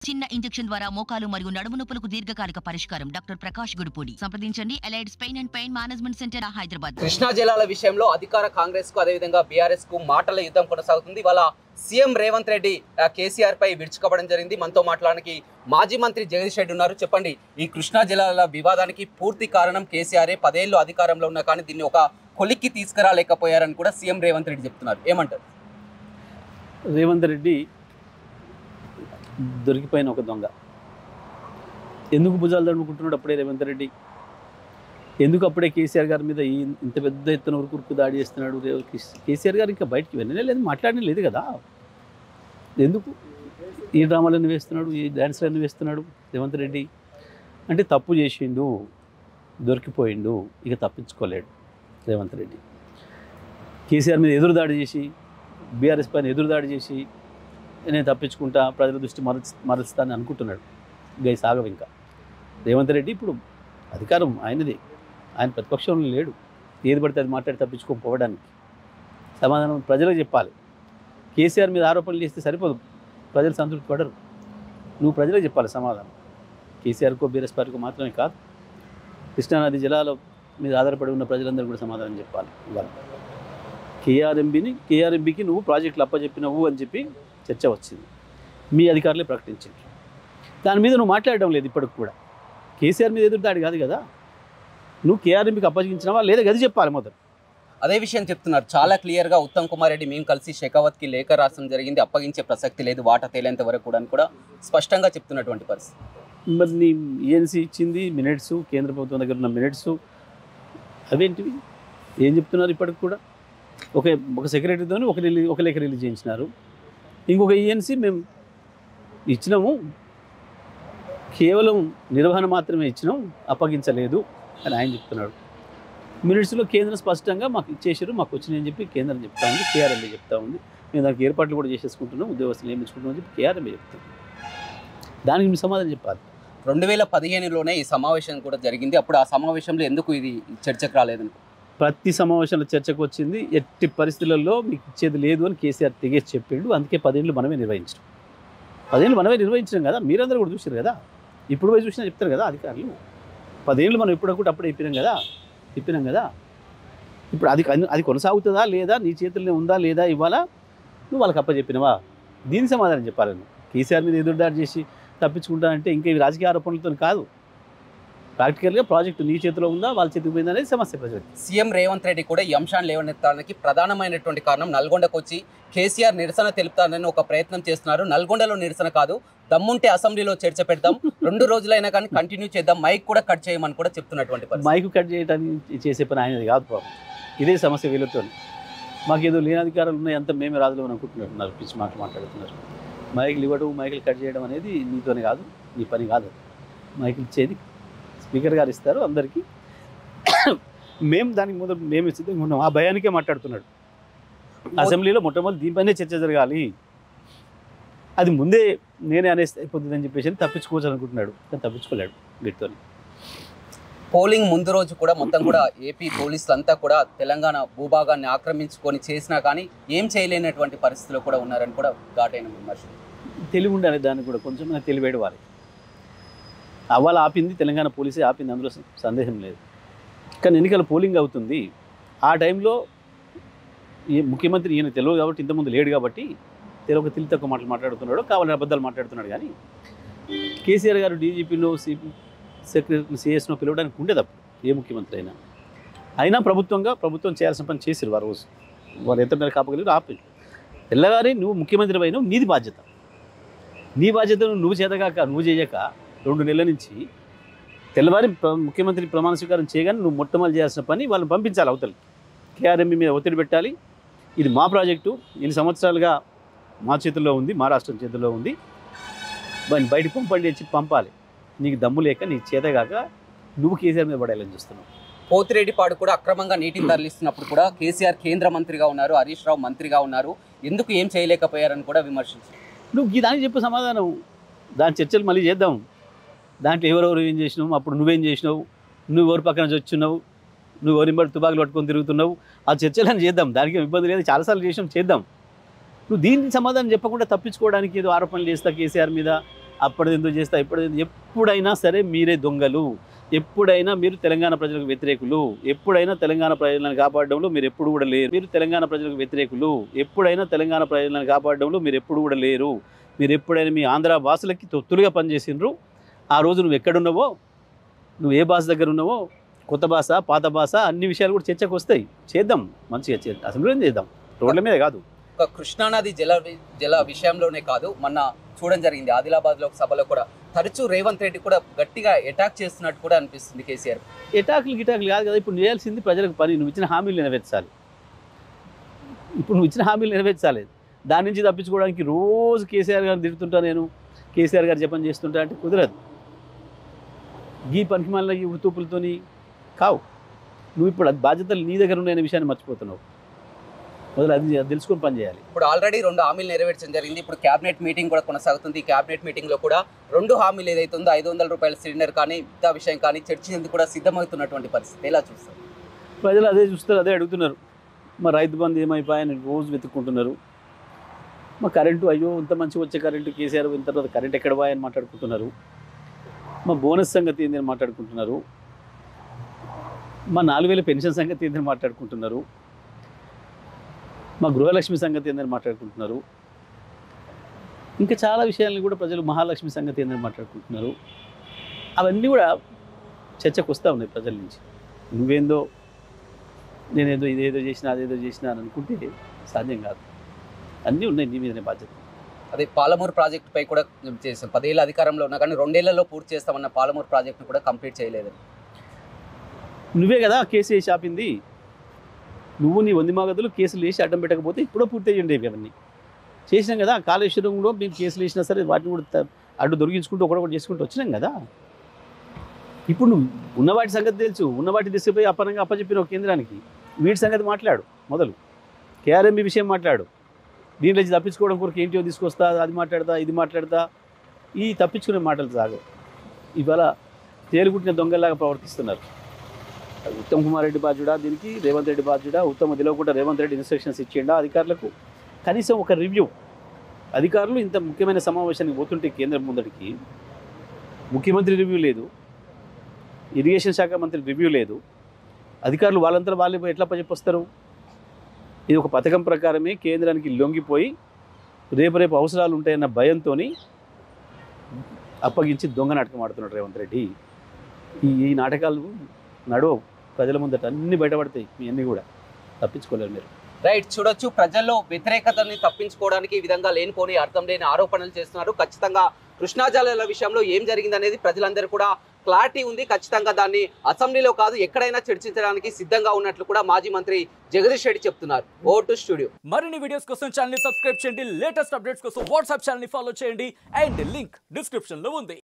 చిన్న ఇంజెక్షన్ ద్వారా మోకాలు మరియు నడుము నొప్పులకు దీర్ఘకాలిక పరిష్కారం. డాక్టర్ ప్రకాష్ గుడిపూడి. సంప్రదించండి. Allied's pain and pain management centre, Hyderabad. Krishna జలాల విషయంలో అధికార కాంగ్రెస్ కు అదేవిధంగా బీఆర్ఎస్ కు మాటల యుద్ధం కొనసాగుతుంది. ఇవాళ సీఎం రేవంత్ రెడ్డి కేసీఆర్ పై విరుచుకోవడం జరిగింది. మనతో మాట్లాడడానికి మాజీ మంత్రి జగదీష్ రెడ్డి ఉన్నారు. చెప్పండి, ఈ కృష్ణా జలాల వివాదానికి పూర్తి కారణం కేసీఆర్. 10 ఏళ్ళు అధికారంలో ఉన్నా కానీ దీన్ని ఒక కొలిక్కి తీసుకురాలేకపోయారని కూడా సీఎం రేవంత్ రెడ్డి చెప్తున్నారు. ఏమంటారు? రేవంత్ రెడ్డి దొరికిపోయిన ఒక దొంగ. ఎందుకు భుజాలు తడుముకుంటున్నాడు అప్పుడే రేవంత్ రెడ్డి? ఎందుకు అప్పుడే కేసీఆర్ గారి మీద ఇంత పెద్ద ఎత్తున ఉరుకురుకు దాడి చేస్తున్నాడు? కేసీఆర్ గారు ఇంకా బయటికి వెళ్ళనే లేదు, మాట్లాడనే లేదు కదా. ఎందుకు ఈ డ్రామాలన్నీ వేస్తున్నాడు, ఈ డ్యాన్స్లన్నీ వేస్తున్నాడు రేవంత్ రెడ్డి? అంటే తప్పు చేసిండు, దొరికిపోయిండు, ఇక తప్పించుకోలేడు రేవంత్ రెడ్డి. కేసీఆర్ మీద ఎదురుదాడి చేసి, బీఆర్ఎస్ పైన ఎదురుదాడి చేసి నేను తప్పించుకుంటా, ప్రజల దృష్టి మరలుస్తానని అనుకుంటున్నాడు. గై సాగవు ఇంకా. రేవంత్ రెడ్డి ఇప్పుడు అధికారం ఆయనదే, ఆయన ప్రతిపక్షంలో లేడు. ఏది పడితే అది మాట్లాడి తప్పించుకోకపోవడానికి సమాధానం ప్రజలకు చెప్పాలి. కేసీఆర్ మీద ఆరోపణలు చేస్తే సరిపోదు, ప్రజలు సంతృప్తి పడరు. నువ్వు ప్రజలకు చెప్పాలి సమాధానం. కేసీఆర్కో బీఆర్ఎస్ పార్టీకో మాత్రమే కాదు, కృష్ణానది జలాల మీద ఆధారపడి ఉన్న ప్రజలందరూ కూడా సమాధానం చెప్పాలి. ఇవాళ కేఆర్ఎంబీకి నువ్వు ప్రాజెక్టులు అప్పచెప్పినవు అని చెప్పి చర్చ వచ్చింది. మీ అధికారులే ప్రకటించారు. దాని మీద నువ్వు మాట్లాడడం లేదు ఇప్పటికి కూడా. కేసీఆర్ మీద ఎదురుదాడి కాదు కదా, నువ్వు కేఆర్ఎంబీకి అప్పగించినవా లేదా గది చెప్పాలి మొదలు. అదే విషయం చెప్తున్నారు చాలా క్లియర్గా. ఉత్తమ్ కుమార్ రెడ్డి మేము కలిసి షెకావత్కి లేఖ రాసడం జరిగింది, అప్పగించే ప్రసక్తి లేదు, వాటా తేలేంత వరకు కూడా స్పష్టంగా చెప్తున్నటువంటి పరిస్థితి. మరి నీ ఏఎన్సీ ఇచ్చింది మినిట్స్, కేంద్ర ప్రభుత్వం దగ్గర ఉన్న మినిట్స్ అవేంటివి? ఏం చెప్తున్నారు ఇప్పటికి కూడా? ఒక సెక్రటరీతో ఒక లేఖ రిలీజ్ చేయించినారు. ఇంకొక ఈఎన్సీ మేము ఇచ్చినాము, కేవలం నిర్వహణ మాత్రమే ఇచ్చినాం, అప్పగించలేదు అని ఆయన చెప్తున్నాడు. మినిట్స్లో కేంద్రం స్పష్టంగా మాకు ఇచ్చేసారు, మాకు వచ్చినాయని చెప్పి కేంద్రం చెప్తా ఉంది, కేఆర్ఎంఏ చెప్తా ఉంది. మేము దానికి ఏర్పాట్లు కూడా చేసేసుకుంటున్నాం, ఉద్యోగస్తులు నియమించుకుంటున్నాం అని చెప్పి కేఆర్ఎంఏ చెప్తాం. దానికి మీ సమాధానం చెప్పాలి. 2015లోనే ఈ సమావేశం కూడా జరిగింది. అప్పుడు ఆ సమావేశంలో ఎందుకు ఇది చర్చకు రాలేదని? ప్రతి సమావేశంలో చర్చకు వచ్చింది. ఎట్టి పరిస్థితులలో మీకు ఇచ్చేది లేదు అని కేసీఆర్ తెగేసి చెప్పిండు. అందుకే 10 ఏళ్ళు మనమే నిర్వహించడం. 10 ఏళ్ళు మనమే నిర్వహించడం కదా, మీరందరూ కూడా చూసారు కదా. ఇప్పుడు పోయి చూసినా చెప్తారు కదా అధికారులు. 10 ఏళ్ళు మనం ఎప్పుడొకటి అప్పుడే చెప్పినాం కదా. ఇప్పుడు అది కొనసాగుతుందా లేదా, నీ చేతుల్లోనే ఉందా లేదా ఇవాళ నువ్వు వాళ్ళకి అప్పచెప్పినవా? దీని సమాధానం చెప్పాలి. నువ్వు కేసీఆర్ మీద ఎదురుదాడి చేసి తప్పించుకుంటానంటే ఇంకా ఇవి రాజకీయ ఆరోపణలతో కాదు, ప్రాక్టికల్గా ప్రాజెక్టు నీ చేతిలో ఉందా వాళ్ళ చేతికి పోయిందా అనేది సమస్య ప్రజలకి. సీఎం రేవంత్ రెడ్డి కూడా ఈ అంశాన్ని లేవనెత్తడానికి ప్రధానమైనటువంటి కారణం నల్గొండకు వచ్చి కేసీఆర్ నిరసన తెలుపుతానని ఒక ప్రయత్నం చేస్తున్నారు. నల్గొండలో నిరసన కాదు, దమ్ముంటే అసెంబ్లీలో చర్చ పెడదాం, 2 రోజులైనా కానీ కంటిన్యూ చేద్దాం, మైక్ కూడా కట్ చేయమని కూడా చెప్తున్నటువంటి పరిస్థితి. మైక్ కట్ చేయడానికి చేసే పని ఆయనది కాదు పాపం. ఇదే సమస్య వీళ్ళతో. మాకేదో లేని అధికారాలు ఉన్నాయి, అంతా మేమే రాజులు అని అనుకుంటున్నారు, పిచ్చి మాట్లాడుతున్నారు. మైకులు ఇవ్వడం, మైకులు కట్ చేయడం అనేది నీతోనే కాదు, నీ పని కాదు. మైకులు ఇచ్చేది స్పీకర్ గారు ఇస్తారు అందరికీ. మేము దానికి ముందు మేము సిద్ధంగా ఉన్నాం. ఆ భయానికే మాట్లాడుతున్నాడు. అసెంబ్లీలో మొట్టమొదటి దీనిపైనే చర్చ జరగాలి, అది ముందే నేనే అనేస్తే అయిపోతుందని చెప్పేసి తప్పించుకోవచ్చు అనుకుంటున్నాడు, కానీ తప్పించుకోలేడు వీటితో. పోలింగ్ ముందు రోజు కూడా మొత్తం కూడా ఏపీ పోలీసులు అంతా కూడా తెలంగాణ భూభాగాన్ని ఆక్రమించుకొని చేసినా కానీ ఏం చేయలేనటువంటి పరిస్థితిలో కూడా ఉన్నారని కూడా ఘాటైన విమర్శ. తెలివి ఉండాలి, దానికి కూడా కొంచెం తెలివేడు వారి. అవ్వాలి ఆపింది తెలంగాణ పోలీసే ఆపింది, అందులో సందేహం లేదు. కానీ ఎన్నికల పోలింగ్ అవుతుంది, ఆ టైంలో ఈ ముఖ్యమంత్రి ఈయన తెలియదు కాబట్టి, ఇంతకుముందు లేడు కాబట్టి తెలియక తెలివి తక్కువ మాటలు మాట్లాడుతున్నాడు, కావాలని అబద్ధాలు మాట్లాడుతున్నాడు. కానీ కేసీఆర్ గారు డీజీపీలో సెక్రటరీ సిఎస్ను పిలవడానికి ఉండేది అప్పుడు ఏ ముఖ్యమంత్రి అయినా ప్రభుత్వం చేయాల్సిన పని చేసారు. వారు రోజు వారు ఎంత మేర కాపగలిగి ఆపి తెల్లగారి నువ్వు ముఖ్యమంత్రి అయినావు, నీ బాధ్యతను నువ్వు చేతగాక నువ్వు చేయక 2 నెలల నుంచి తెల్లవారి ముఖ్యమంత్రి ప్రమాణ స్వీకారం చేయగానే నువ్వు మొట్టమొదటి చేయాల్సిన పని వాళ్ళని పంపించాలి అవతలకి. కేఆర్ఎంబీ మీద ఒత్తిడి పెట్టాలి, ఇది మా ప్రాజెక్టు, ఇన్ని సంవత్సరాలుగా మా చేతుల్లో ఉంది, మా రాష్ట్రం చేతుల్లో ఉంది, బయటకు పంపాలి. నీకు దమ్ము లేక నీ చేతగాక నువ్వు కేసీఆర్ మీద పడేయాలని చూస్తున్నావు. పోతిరెడ్డిపాడు కూడా అక్రమంగా నీటిని తరలిస్తున్నప్పుడు కూడా కేసీఆర్ కేంద్ర మంత్రిగా ఉన్నారు, హరీష్ రావు మంత్రిగా ఉన్నారు, ఎందుకు ఏం చేయలేకపోయారని కూడా విమర్శించారు. నువ్వు దానికి చెప్పు సమాధానం. దాని చర్చలు మళ్ళీ చేద్దాం. దాంట్లో ఎవరెవరు ఏం చేసినావు, అప్పుడు నువ్వేం చేసినావు, నువ్వు ఎవరి పక్కన వచ్చున్నావు, నువ్వు ఎవరి తుపాకులు పట్టుకొని తిరుగుతున్నావు, ఆ చర్చలను చేద్దాం. దానికి ఇబ్బంది లేదు, చాలాసార్లు చేద్దాం. నువ్వు దీనికి సమాధానం చెప్పకుండా తప్పించుకోవడానికి ఏదో ఆరోపణలు చేస్తా కేసీఆర్ మీద అప్పటిది ఎందుకు చేస్తా ఇప్పటిది ఎప్పుడైనా సరే మీరే దొంగలు, ఎప్పుడైనా మీరు తెలంగాణ ప్రజలకు వ్యతిరేకులు, ఎప్పుడైనా తెలంగాణ ప్రజలను కాపాడడంలో మీరు ఎప్పుడు కూడా లేరు. మీరు తెలంగాణ ప్రజలకు వ్యతిరేకులు, ఎప్పుడైనా తెలంగాణ ప్రజలను కాపాడడంలో మీరు ఎప్పుడు కూడా లేరు. మీరు ఎప్పుడైనా మీ ఆంధ్ర భాషలకి తొత్తులుగా పనిచేసిండ్రు. ఆ రోజు నువ్వు ఎక్కడున్నావో, నువ్వు ఏ భాష దగ్గర ఉన్నావో, కొత్త భాష పాత భాష అన్ని విషయాలు కూడా చర్చకు వస్తాయి. చేద్దాం, మంచిగా అసెంబ్లీలో చేద్దాం, రోడ్ల మీద కాదు. ఒక కృష్ణానది జల విషయంలోనే కాదు, మొన్న చూడడం జరిగింది ఆదిలాబాద్లో ఒక సభలో కూడా తరచూ రేవంత్ రెడ్డి కూడా గట్టిగా అటాక్ చేస్తున్నట్టు కూడా అనిపిస్తుంది కేసీఆర్. ఎటాకులు గిటాకులు కాదు కదా, ఇప్పుడు చేయాల్సింది ప్రజలకు పని. నువ్వు ఇచ్చిన హామీలు నెరవేర్చాలి. ఇప్పుడు నువ్వు ఇచ్చిన హామీలు నెరవేర్చాలి. దాని నుంచి తప్పించుకోవడానికి రోజు కేసీఆర్ గారిని తిడుతుంటా, నేను కేసీఆర్ గారు జపం చేస్తుంటా అంటే కుదరదు. గీ పనికిమాలిన ఈ ఉడుతూపులతోని కావు. నువ్వు ఇప్పుడు అది బాధ్యతలు నీ దగ్గర ఉన్నాయనే విషయాన్ని మర్చిపోతున్నావు. మొదలు అది తెలుసుకొని పని చేయాలి. ఇప్పుడు ఆల్రెడీ 2 హామీలు నెరవేర్చడం జరిగింది. ఇప్పుడు క్యాబినెట్ మీటింగ్ కూడా కొనసాగుతుంది. ఈ క్యాబినెట్ మీటింగ్లో కూడా 2 హామీలు ఏదైతే ఉందో 500 రూపాయల సిలిండర్ కానీ మిగతా విషయం కానీ చర్చించేందుకు కూడా సిద్ధమవుతున్నటువంటి పరిస్థితి. ఎలా చూస్తారు? ప్రజలు అదే చూస్తారు, అదే అడుగుతున్నారు. మా రైతు బంధు ఏమైపోయాయని రోజు వెతుక్కుంటున్నారు. మా కరెంటు, అయ్యో ఇంత మంచిగా వచ్చే కరెంటు కేసీఆర్ ఇంత తర్వాత కరెంట్ ఎక్కడ పోయాయని మాట్లాడుకుంటున్నారు. మా బోనస్ సంగతి ఏందని మాట్లాడుకుంటున్నారు. మా 4000 పెన్షన్ సంగతి ఏందని మాట్లాడుకుంటున్నారు. మా గృహలక్ష్మి సంగతి ఏందని మాట్లాడుకుంటున్నారు. ఇంకా చాలా విషయాలను కూడా ప్రజలు మహాలక్ష్మి సంగతి ఏందని మాట్లాడుకుంటున్నారు. అవన్నీ కూడా చర్చకు వస్తూ ఉన్నాయి ప్రజల నుంచి. నువ్వేందో నేనేదో ఇదేదో చేసినా అదేదో చేసినా అని అనుకుంటే సాధ్యం కాదు. అన్నీ ఉన్నాయి నీ మీదనే బాధ్యత. అదే పాలమూరు ప్రాజెక్టుపై కూడా చేసాం. 10 ఏళ్ళ అధికారంలో ఉన్నా కానీ 2 ఏళ్లలో పూర్తి చేస్తామన్న పాలమూరు ప్రాజెక్టును కూడా కంప్లీట్ చేయలేదని. నువ్వే కదా కేసు వేసి ఆపింది. నువ్వు నీ వందిమాగదులు కేసులు వేసి అడ్డం పెట్టకపోతే ఇప్పుడో పూర్తి అయ్యి ఉండేవి. అవన్నీ చేసినాం కదా. కాళేశ్వరంలో మేము కేసులు వేసినా సరే వాటిని కూడా అడ్డు దొరికించుకుంటూ ఒకటి చేసుకుంటూ వచ్చినాం కదా. ఇప్పుడు నువ్వు ఉన్నవాటి సంగతి తెలుసు, ఉన్నవాటి తీసుకుపోయి అపరంగా అప్పచెప్పిన కేంద్రానికి. వీటి సంగతి మాట్లాడు, మొదలు కేఆర్ఎంబీ విషయం మాట్లాడు. దీంట్లో తప్పించుకోవడం కొరకు ఏంటో తీసుకొస్తా, అది మాట్లాడతా, ఇది మాట్లాడతా, ఈ తప్పించుకునే మాటలు సాగు. ఇవాళ తేలుగుట్టిన దొంగలాగా ప్రవర్తిస్తున్నారు. ఉత్తమ్ కుమార్ రెడ్డి బాధ్యుడా దీనికి, రేవంత్ రెడ్డి బాధ్యుడా? ఉత్తమ తెలియకుండా రేవంత్ రెడ్డి ఇన్స్ట్రక్షన్స్ ఇచ్చిండా అధికారులకు? కనీసం ఒక రివ్యూ. అధికారులు ఇంత ముఖ్యమైన సమావేశానికి పోతుంటే కేంద్రం ముందడికి ముఖ్యమంత్రి రివ్యూ లేదు, ఇరిగేషన్ శాఖ మంత్రి రివ్యూ లేదు. అధికారులు వాళ్ళంతా వాళ్ళు ఎట్లా చెప్పొస్తారు? ఇది ఒక పథకం ప్రకారమే కేంద్రానికి లొంగిపోయి రేపు అవసరాలు ఉంటాయన్న భయంతో అప్పగించి దొంగ నాటకం ఆడుతున్నాడు రేవంత్ రెడ్డి. ఈ నాటకాలు నడవ ప్రజల ముందట అన్నీ బయటపడతాయి. మీ అన్నీ కూడా తప్పించుకోలేరు మీరు. రైట్, చూడొచ్చు ప్రజల్లో వ్యతిరేకతని తప్పించుకోవడానికి ఈ విధంగా లేనిపోని అర్థం లేని ఆరోపణలు చేస్తున్నారు. ఖచ్చితంగా కృష్ణా జలాల విషయంలో ఏం జరిగిందనేది ప్రజలందరూ కూడా క్లారిటీ ఉంది. ఖచ్చితంగా దాన్ని అసెంబ్లీలో కాదు ఎక్కడైనా చర్చించడానికి సిద్ధంగా ఉన్నట్లు కూడా మాజీ మంత్రి జగదీష్ రెడ్డి చెప్తున్నారు. Vote studio. మరిన్ని వీడియోస్ కోసం ఛానల్ ని సబ్స్క్రైబ్ చేయండి. లేటెస్ట్ అప్డేట్స్ కోసం వాట్సాప్ ఛానల్ ని ఫాలో చేయండి. అండ్ లింక్ డిస్క్రిప్షన్ లో ఉంది.